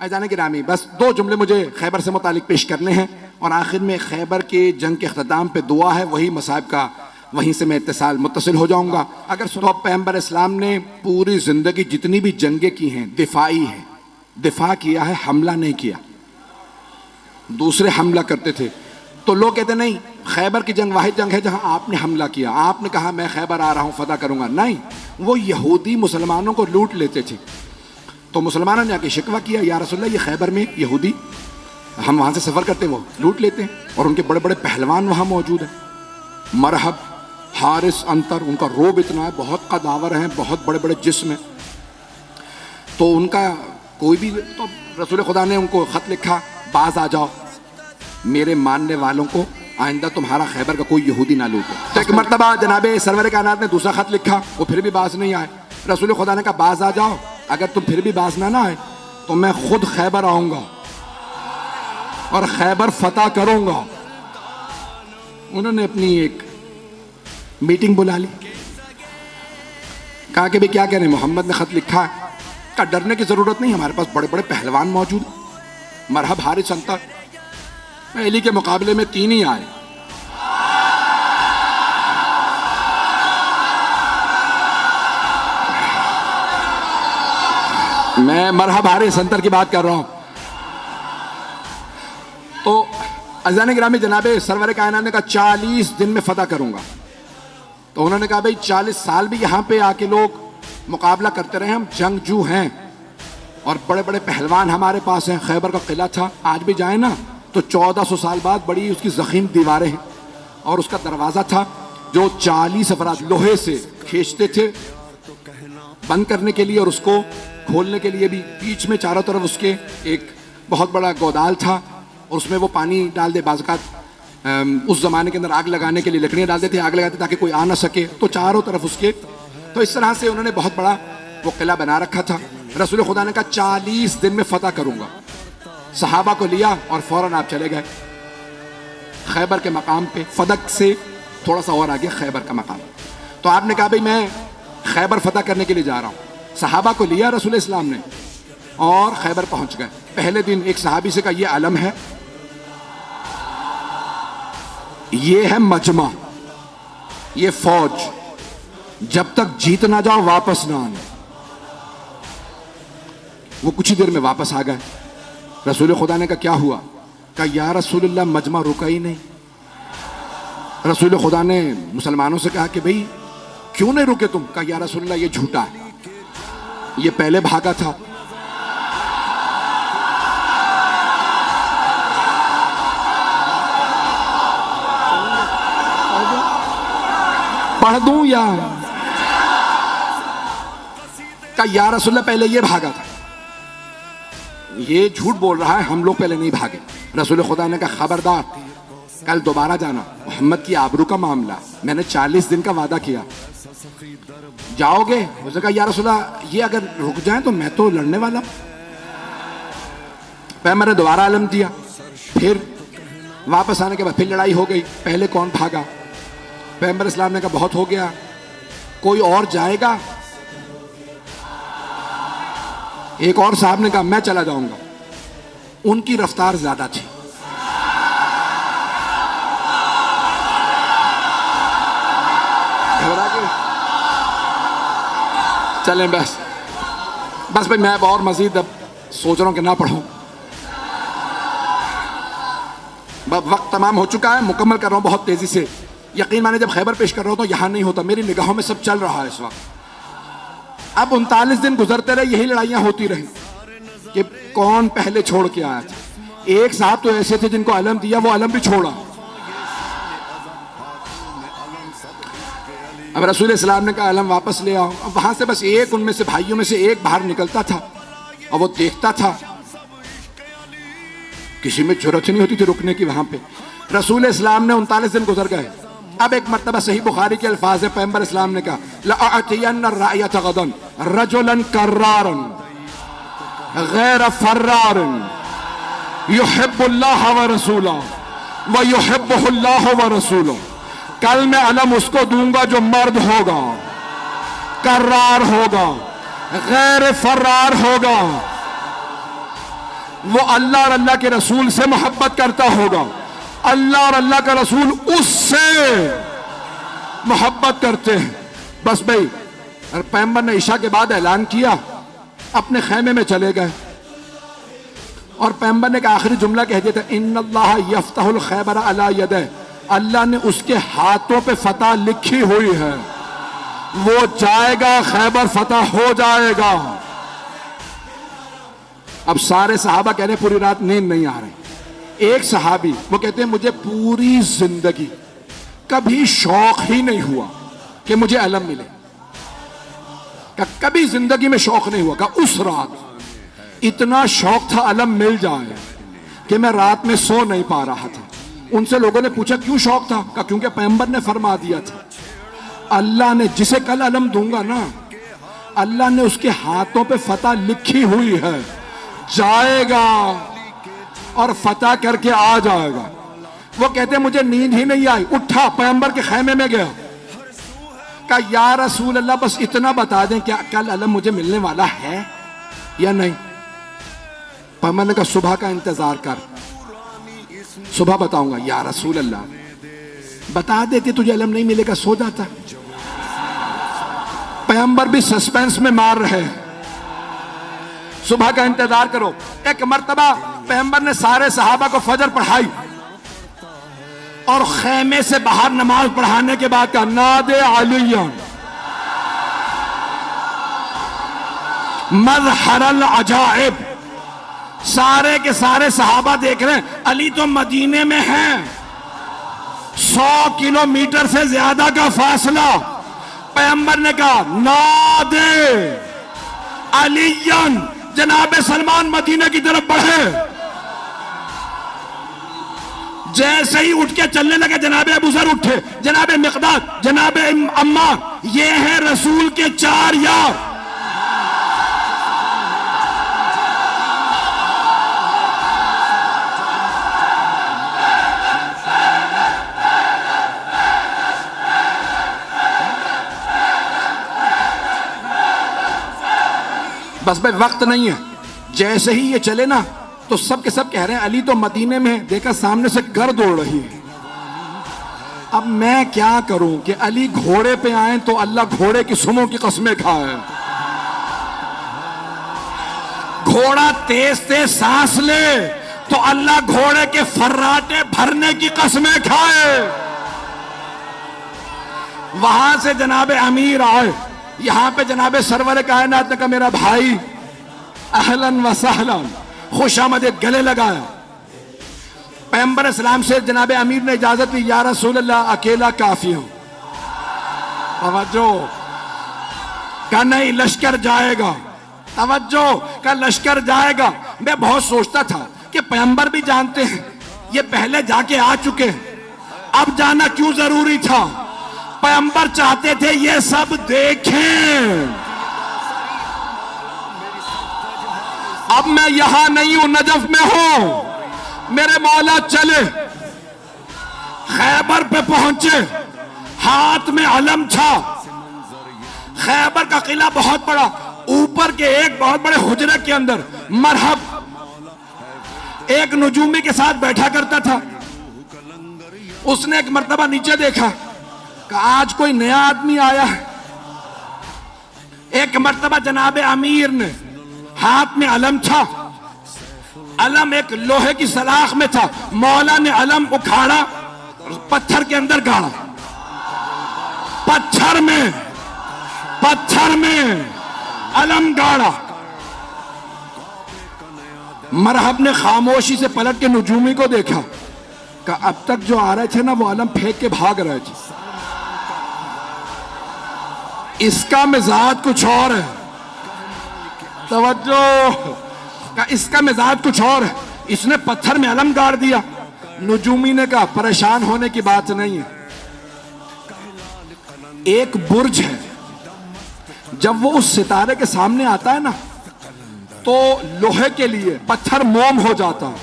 ऐजान गिरामी, बस 2 जुमले मुझे खैबर से मुतालिक पेश करने हैं और आखिर में खैबर के जंग के अख्ताम पे दुआ है, वही मसाइब का, वहीं से मैं मुत्तसिल हो जाऊंगा। अगर सुनो, पैगंबर इस्लाम ने पूरी जिंदगी जितनी भी जंगें की हैं दिफाई है, दिफा किया है, हमला नहीं किया। दूसरे हमला करते थे तो लोग कहते नहीं, खैबर की जंग वाहिद जंग है जहां आपने हमला किया, आपने कहा मैं खैबर आ रहा हूं फतह करूंगा। नहीं, वो यहूदी मुसलमानों को लूट लेते थे। तो मुसलमानों ने आके शिकवा किया, या रसूलल्लाह ये खैबर में यहूदी, हम वहां से सफर करते वो लूट लेते हैं और उनके बड़े बड़े पहलवान वहां मौजूद हैं, मरहब, हारिस, अंतर, उनका रोब इतना है, बहुत कदावर हैं, बहुत बड़े बड़े जिस्म हैं। तो उनका कोई भी, तो रसूल खुदा ने उनको खत लिखा, बाज आ जाओ, मेरे मानने वालों को आइंदा तुम्हारा खैबर का कोई यहूदी ना लूटे। तो एक मरतबा जनाबे सरवर कायनात ने दूसरा खत लिखा, वो फिर भी बाज नहीं आए। रसूल खुदा ने कहा बाज आ जाओ, अगर तुम फिर भी बाज ना आए तो मैं खुद खैबर आऊंगा और खैबर फतह करूंगा। उन्होंने अपनी एक मीटिंग बुला ली, कहा कि भाई क्या कह रहे हैं, मोहम्मद ने खत लिखा है। का डरने की जरूरत नहीं, हमारे पास बड़े बड़े पहलवान मौजूद, मरहब, हारिस, अंतर, पहली के मुकाबले में 3 ही आए। मैं मरहब, हारिस, अंतर की बात कर रहा हूं। तो अज़ान गिरामी जनाबे सरवर कायनात ने कहा 40 दिन में फतह करूंगा। तो उन्होंने कहा भाई 40 साल भी यहां पे आके लोग मुकाबला करते रहे, हम जंगजू हैं और बड़े बड़े पहलवान हमारे पास हैं। खैबर का किला था, आज भी जाए ना तो 1400 साल बाद बड़ी उसकी जखीम दीवारें हैं और उसका दरवाजा था जो 40 अफराद लोहे से खींचते थे बंद करने के लिए और उसको खोलने के लिए भी। बीच में चारों तरफ उसके एक बहुत बड़ा गोदाल था और उसमें वो पानी डाल दे, बाज़ उस जमाने के अंदर आग लगाने के लिए लकड़ियाँ डाल देते, आग लगाते ताकि कोई आ ना सके। तो चारों तरफ उसके, तो इस तरह से उन्होंने बहुत बड़ा वो किला बना रखा था। रसूल खुदा ने कहा 40 दिन में फतह करूंगा। सहाबा को लिया और फौरन आप चले गए खैबर के मकाम पे। फदक से थोड़ा सा और आगे खैबर का मकाम। तो आपने कहा भाई मैं खैबर फतह करने के लिए जा रहा हूँ। सहाबा को लिया रसूल इस्लाम ने और खैबर पहुंच गए। पहले दिन एक सहाबी से कहा ये अलम है, ये है मजमा, ये फौज, जब तक जीत ना जाओ वापस ना आना। वो कुछ ही देर में वापस आ गए। रसूल खुदा ने कहा क्या हुआ? कहा या रसूलल्लाह मजमा रुका ही नहीं। रसूल खुदा ने मुसलमानों से कहा कि भाई क्यों नहीं रुके तुम? कहा या रसूलल्लाह ये झूठा है, ये पहले भागा था। पढ़ दूं या? कहा या रसूलल्लाह पहले ये भागा था, ये झूठ बोल रहा है, हम लोग पहले नहीं भागे। रसूल खुदा ने कहा खबरदार, कल दोबारा जाना, मोहम्मद की आबरू का मामला, मैंने 40 दिन का वादा किया, जाओगे? उसने कहा या रसूलल्लाह ये अगर रुक जाए तो मैं तो लड़ने वाला। पैगंबर ने दोबारा अलम दिया, फिर वापस आने के बाद फिर लड़ाई हो गई। पहले कौन भागा? पैगंबर इस्लाम ने कहा बहुत हो गया, कोई और जाएगा? एक और साहब ने कहा मैं चला जाऊंगा। उनकी रफ्तार ज्यादा थी। घबरा के चलें बस भाई, मैं और मजीद अब सोच रहा हूं कि ना पढ़ूं। वक्त तमाम हो चुका है, मुकम्मल कर रहा हूं बहुत तेजी से। यकीन माने जब खैबर पेश कर रहा हूं तो यहां नहीं होता, मेरी निगाहों में सब चल रहा है इस वक्त। अब 39 दिन गुजरते रहे, यही लड़ाइयां होती रही कि कौन पहले छोड़ के आया था। एक साहब तो ऐसे थे जिनको अलम दिया, वो अलम भी छोड़ा। अब रसूल इस्लाम ने कहा अलम वापस ले आओ। अब वहां से बस एक, उनमें से भाइयों में से एक बाहर निकलता था और वो देखता था, किसी में जरूरत नहीं होती थी रुकने की वहां पे। रसूल इस्लाम ने 39 दिन गुजर गए। अब एक मर्तबा सही बुखारी के अल्फाज है, पैगंबर इस्लाम ने कहा लअअतियन्न रायत गदन रजुलन कर्रारन गैर फर्रारन युहिब्बुल्लाह व रसूलहु व युहिब्बुहुल्लाह व रसूलुहु। कल मैं अलम उसको दूंगा जो मर्द होगा, कर्रार होगा, गैर फर्रार होगा, वो अल्लाह और अल्लाह के रसूल से मोहब्बत करता होगा, अल्लाह और अल्लाह का रसूल उससे मोहब्बत करते हैं। बस भाई, और पैगंबर ने ईशा के बाद ऐलान किया, अपने खैमे में चले गए और पैगंबर ने का आखिरी जुमला कह दिया था, इन्नल्लाह यफ्तहुल खैबर अला यदे, अल्लाह ने उसके हाथों पे फतह लिखी हुई है, वो जाएगा, खैबर फतह हो जाएगा। अब सारे सहाबा कह रहे पूरी रात नींद नहीं आ रही। एक सहाबी वो कहते हैं मुझे पूरी जिंदगी कभी शौक ही नहीं हुआ कि मुझे अलम मिले, का कभी जिंदगी में शौक नहीं हुआ, का उस रात इतना शौक था अलम मिल जाए कि मैं रात में सो नहीं पा रहा था। उनसे लोगों ने पूछा क्यों शौक था, का क्योंकि पैगंबर ने फरमा दिया था, अल्लाह ने जिसे कल अलम दूंगा ना, अल्लाह ने उसके हाथों पे फतह लिखी हुई है, जाएगा और फतह करके आ जाएगा। वो कहते मुझे नींद ही नहीं आई, उठा पैगंबर के खैमे में गया, कहा या रसूल अल्लाह बस इतना बता दें क्या कल अलम मुझे मिलने वाला है या नहीं। पैगंबर ने कहा सुबह का इंतजार कर, सुबह बताऊंगा। या रसूल अल्लाह बता देते तुझे अलम नहीं मिलेगा, सो जाता। पैगंबर भी सस्पेंस में मार रहे हैं, सुबह का इंतजार करो। एक मर्तबा पैगंबर ने सारे सहाबा को फजर पढ़ाई और खैमे से बाहर नमाज पढ़ाने के बाद कहा नादे अलियन मज़हरल अजाइब। सारे के सारे सहाबा देख रहे हैं, अली तो मदीने में हैं, 100 किलोमीटर से ज्यादा का फासला। पैगंबर ने कहा नादे अलियन, जनाबे सलमान मदीने की तरफ बढ़े। जैसे ही उठ के चलने लगे जनाबे अबू ज़र उठे, जनाबे मिक़दाद, जनाबे अम्मार, ये हैं रसूल के 4 यार। बस भाई वक्त नहीं है, जैसे ही ये चले ना तो सब के सब कह रहे हैं अली तो मदीने में, देखा सामने से गर्द उड़ रही है। अब मैं क्या करूं कि अली घोड़े पे आए तो अल्लाह घोड़े की सुमों की कसमें खाए, घोड़ा तेज तेज सांस ले तो अल्लाह घोड़े के फर्राटे भरने की कसमें खाए। वहां से जनाबे अमीर आए, यहां पे जनाबे सरवर कायनात ने कहा मेरा भाई अहलन व सहलन, खुशामदीद, गले लगाया। पैगंबर इस्लाम से जनाबे अमीर ने इजाजत दी, या रसूल अल्लाह अकेला काफी हूं। तवज्जो का नहीं, लश्कर जाएगा, तवज्जो का लश्कर जाएगा। मैं बहुत सोचता था कि पैगंबर भी जानते हैं ये पहले जाके आ चुके हैं, अब जाना क्यों जरूरी था। पैगंबर चाहते थे ये सब देखें। अब मैं यहां नहीं हूं, नजफ में हूं, मेरे मौला चले, खैबर पे पहुंचे, हाथ में अलम था। खैबर का किला बहुत बड़ा, ऊपर के एक बहुत बड़े हुजरे के अंदर मरहब एक नजूमी के साथ बैठा करता था। उसने एक मर्तबा नीचे देखा, आज कोई नया आदमी आया है। एक मर्तबा जनाबे अमीर ने, हाथ में अलम था, अलम एक लोहे की सलाख में था, मौला ने अलम उखाड़ा, पत्थर के अंदर गाड़ा, पत्थर में अलम गाड़ा। मरहब ने खामोशी से पलट के नजूमी को देखा, कि अब तक जो आ रहे थे ना वो अलम फेंक के भाग रहे थे, इसका मिजाज कुछ और है। तवज्जो का, इसका मिजाज कुछ और है, इसने पत्थर में अलम गाड़ दिया। नजूमी ने कहा परेशान होने की बात नहीं है, एक बुर्ज है, जब वो उस सितारे के सामने आता है ना तो लोहे के लिए पत्थर मोम हो जाता है।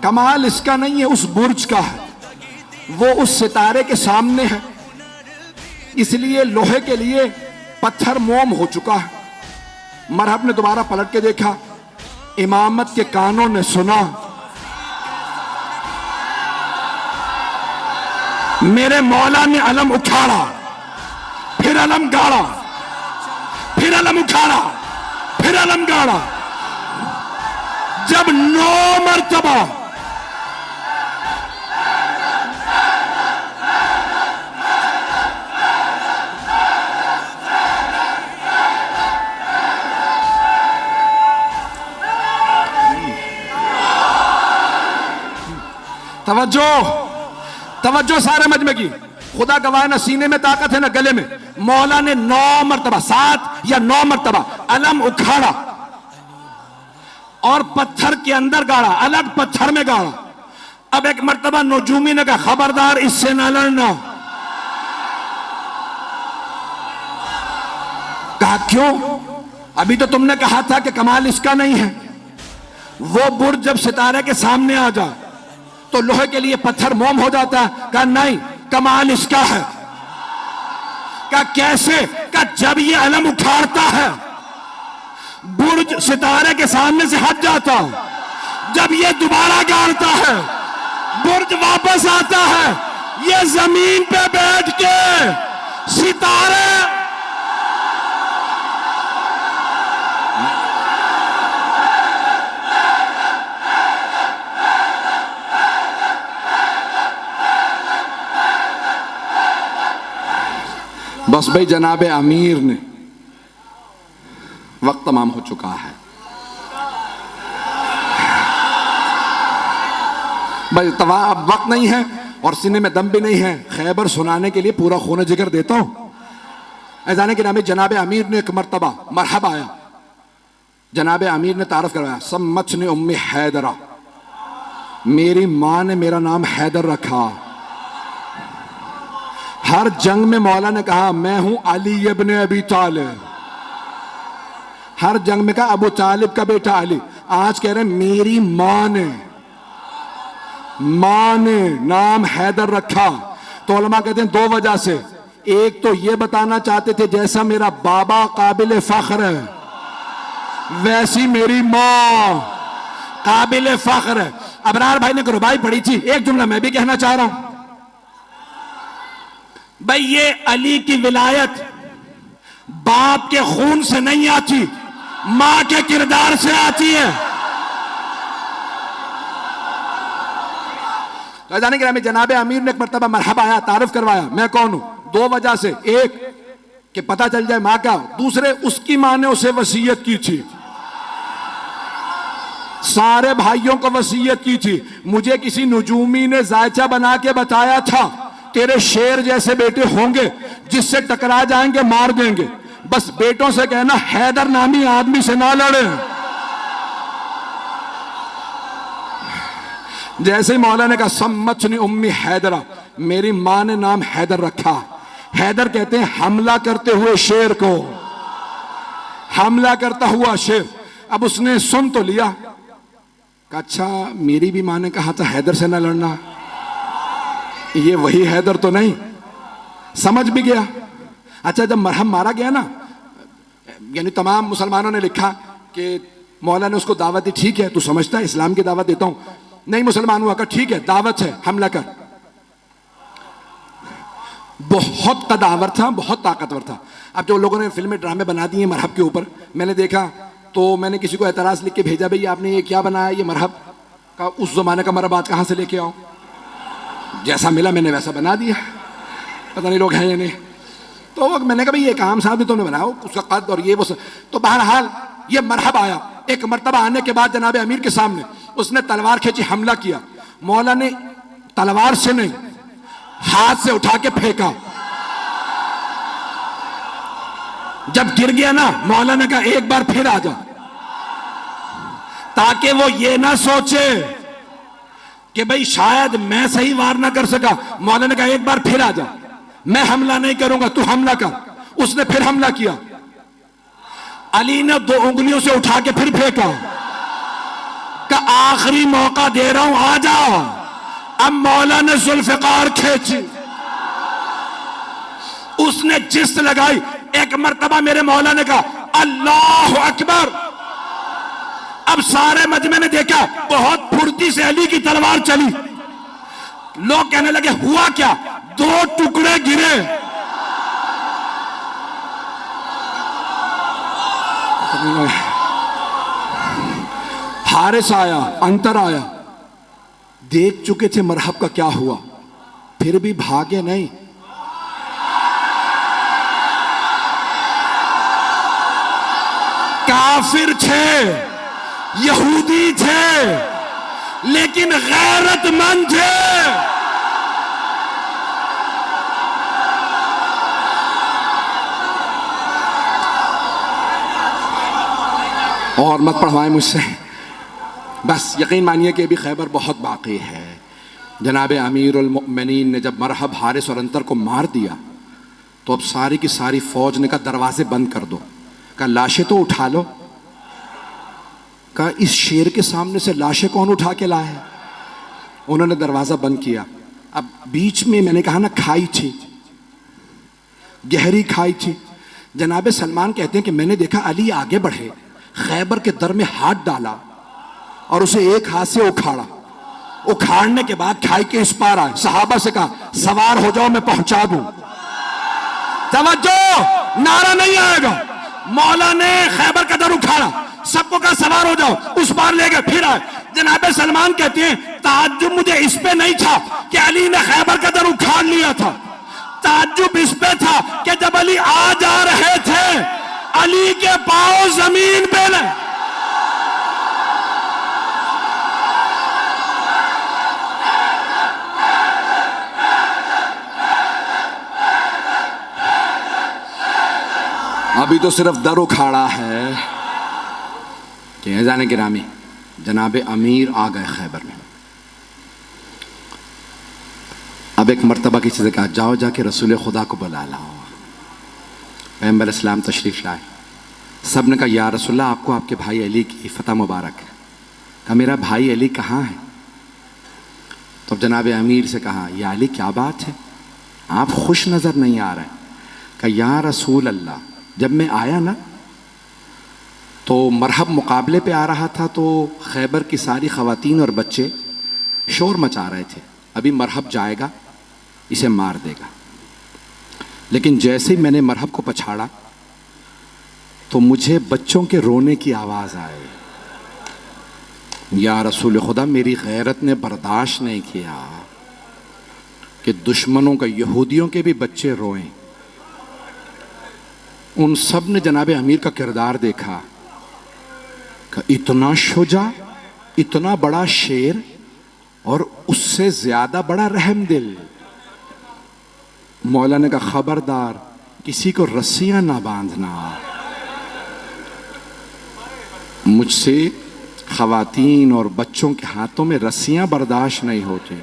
कमाल इसका नहीं है, उस बुर्ज का है, वो उस सितारे के सामने है, इसलिए लोहे के लिए पत्थर मोम हो चुका है। मरहब ने दोबारा पलट के देखा, इमामत के कानों ने सुना, मेरे मौला ने अलम उखाड़ा, फिर अलम गाड़ा, फिर अलम उखाड़ा, फिर अलम गाड़ा। जब 9 मरतबा तवज्जो तवज्जो सारे मजमे की, खुदा गवाह ना सीने में ताकत है ना गले में। मौला ने 9 मरतबा, 7 या 9 मरतबा अलम उखाड़ा और पत्थर के अंदर गाड़ा, अलग पत्थर में गाड़ा। अब एक मरतबा नजूमी ने कहा खबरदार इससे ना लड़ना। कहा क्यों? अभी तो तुमने कहा था कि कमाल इसका नहीं है। वो बुर्ज जब सितारे के सामने आ जाए तो लोहे के लिए पत्थर मोम हो जाता है। कहा नहीं, कमाल इसका है। कहा कैसे? कहा जब ये अलम उखाड़ता है बुर्ज सितारे के सामने से हट जाता, जब ये दोबारा गाड़ता है बुर्ज वापस आता है, ये जमीन पे बैठ के सितारे बस भाई जनाबे अमीर ने, वक्त तमाम हो चुका है भाई, अब वक्त नहीं है और सीने में दम भी नहीं है। खैबर सुनाने के लिए पूरा खून जिगर देता हूं। ऐजाने के नामे जनाबे अमीर ने एक मरतबा मरहबा आया, जनाबे अमीर ने तारफ करवाया, सम्मत ने उम्मी हैदरा, मेरी मां ने मेरा नाम हैदर रखा। हर जंग में मौला ने कहा मैं हूं अली इब्न अबी तालिब, हर जंग में कहा अबू तालिब का बेटा अली। आज कह रहे मेरी मां ने नाम हैदर रखा। तो उलमा कहते हैं 2 वजह से। एक तो ये बताना चाहते थे जैसा मेरा बाबा काबिल फख्र है वैसी मेरी मां काबिल फख्र है। अबरार भाई ने रुबाई पढ़ी थी, एक जुमला मैं भी कहना चाह रहा हूं भाई। ये अली की विलायत बाप के खून से नहीं आती, मां के किरदार से आती है। तो जाने के जनाबे अमीर ने एक मरतबा मरहबा आया, तारुफ करवाया मैं कौन हूं। 2 वजह से, एक कि पता चल जाए मां का, दूसरे उसकी मां ने उसे वसीयत की थी, सारे भाइयों को वसीयत की थी। मुझे किसी नुजूमी ने जायचा बना के बताया था तेरे शेर जैसे बेटे होंगे, जिससे टकरा जाएंगे मार देंगे। बस बेटों से कहना हैदर नामी आदमी से ना लड़े। जैसे ही मौला ने कहा सम्मतनी उम्मी हैदरा, मेरी मां ने नाम हैदर रखा। हैदर कहते हैं हमला करते हुए शेर को, हमला करता हुआ शेर। अब उसने सुन तो लिया, कहा अच्छा मेरी भी मां ने कहा था हैदर से ना लड़ना, ये वही हैदर तो नहीं। समझ भी गया। अच्छा जब मरहम मारा गया ना, यानी तमाम मुसलमानों ने लिखा कि मौला ने उसको दावत दी, ठीक है तू समझता है इस्लाम की दावत देता हूं। नहीं मुसलमान हुआ, कहा ठीक है दावत है हमला कर। बहुत कदावर था, बहुत ताकतवर था। अब जो लोगों ने फिल्में ड्रामे बना दिए मरहब के ऊपर, मैंने देखा तो मैंने किसी को एतराज लिख के भेजा, भाई आपने ये क्या बनाया, ये मरहब का उस जमाने का मरहब आज कहां से लेके आओ। जैसा मिला मैंने वैसा बना दिया, पता नहीं लोग हैं या नहीं। तो मैंने कहा भाई ये काम साहब भी तुमने बनाया, उसका कद और ये वो तो बहरहाल ये मरहब आया। एक मरतबा आने के बाद जनाब अमीर के सामने उसने तलवार खींची, हमला किया। मौला ने तलवार से नहीं हाथ से उठा के फेंका। जब गिर गया ना, मौला ने कहा एक बार फिर आ जा, ताकि वो ये ना सोचे कि भाई शायद मैं सही वार ना कर सका। मौला ने कहा एक बार फिर आ जा, मैं हमला नहीं करूंगा तू हमला कर। उसने फिर हमला किया। अली ने 2 उंगलियों से उठा के फिर फेंका, का आखिरी मौका दे रहा हूं आ जाओ। अब मौला ने जुल्फकार खींची, उसने जिस्त लगाई। एक मरतबा मेरे मौला ने कहा अल्लाह अकबर, अब सारे मजमे ने देखा बहुत फुर्ती से अली की तलवार चली। लोग कहने लगे हुआ क्या? 2 टुकड़े गिरे। हारिस आया, अंतर आया, देख चुके थे मरहब का क्या हुआ, फिर भी भागे नहीं। काफिर थे, यहूदी थे, लेकिन गैरतमंद थे। और मत पढ़वाएं मुझसे, बस यकीन मानिए कि अभी खैबर बहुत बाकी है। जनाब अमीरुल मोमिनीन ने जब मरहब, हारिस और अंतर को मार दिया तो अब सारी की सारी फौज ने कहा दरवाजे बंद कर दो। कहा लाशें तो उठा लो। कहा इस शेर के सामने से लाशें कौन उठा के लाए है? उन्होंने दरवाजा बंद किया। अब बीच में मैंने कहा ना खाई थी, गहरी खाई थी। जनाब सलमान कहते हैं कि मैंने देखा अली आगे बढ़े, खैबर के दर में हाथ डाला और उसे एक हाथ से उखाड़ा। उखाड़ने के बाद खाई के इस पार आए, सहाबा से कहा सवार हो जाओ, मैं पहुंचा दूं। तवज्जो, नारा नहीं आएगा। मौला ने खैबर का दर उखाड़ा, सबको कहा सवार हो जाओ, उस पार ले गए, फिर आए। जनाब सलमान कहते हैं ताज्जुब मुझे इस पे नहीं था कि अली ने खैबर का दर उखाड़ लिया था, ताज्जुब इस पे था कि जब अली आ जा रहे थे अली के पांव जमीन पे न। अभी तो सिर्फ दर उखाड़ा है कि जाने गिरामी जनाब अमीर आ गए खैबर में। अब एक मर्तबा किसी से कहा जाओ जाके रसूल खुदा को बुला लाओ। पैगंबर इस्लाम तशरीफ लाए। सब ने कहा या रसूलल्लाह आपको आपके भाई अली की फतह मुबारक है। कहा मेरा भाई अली कहाँ है? तो जनाब अमीर से कहा या अली क्या बात है, आप खुश नज़र नहीं आ रहे। कहा या रसूल अल्लाह, जब मैं आया ना तो मरहब मुकाबले पे आ रहा था तो खैबर की सारी ख़वातीन और बच्चे शोर मचा रहे थे, अभी मरहब जाएगा इसे मार देगा। लेकिन जैसे ही मैंने मरहब को पछाड़ा तो मुझे बच्चों के रोने की आवाज़ आई। या रसूल खुदा, मेरी गैरत ने बर्दाश्त नहीं किया कि दुश्मनों का, यहूदियों के भी बच्चे रोएं। उन सब ने जनाब अमीर का किरदार देखा कि इतना शुजा, इतना बड़ा शेर और उससे ज्यादा बड़ा रहमदिल। मौला ने कहा खबरदार किसी को रस्सियां ना बांधना, मुझसे खवातीन और बच्चों के हाथों में रस्सियां बर्दाश्त नहीं होती।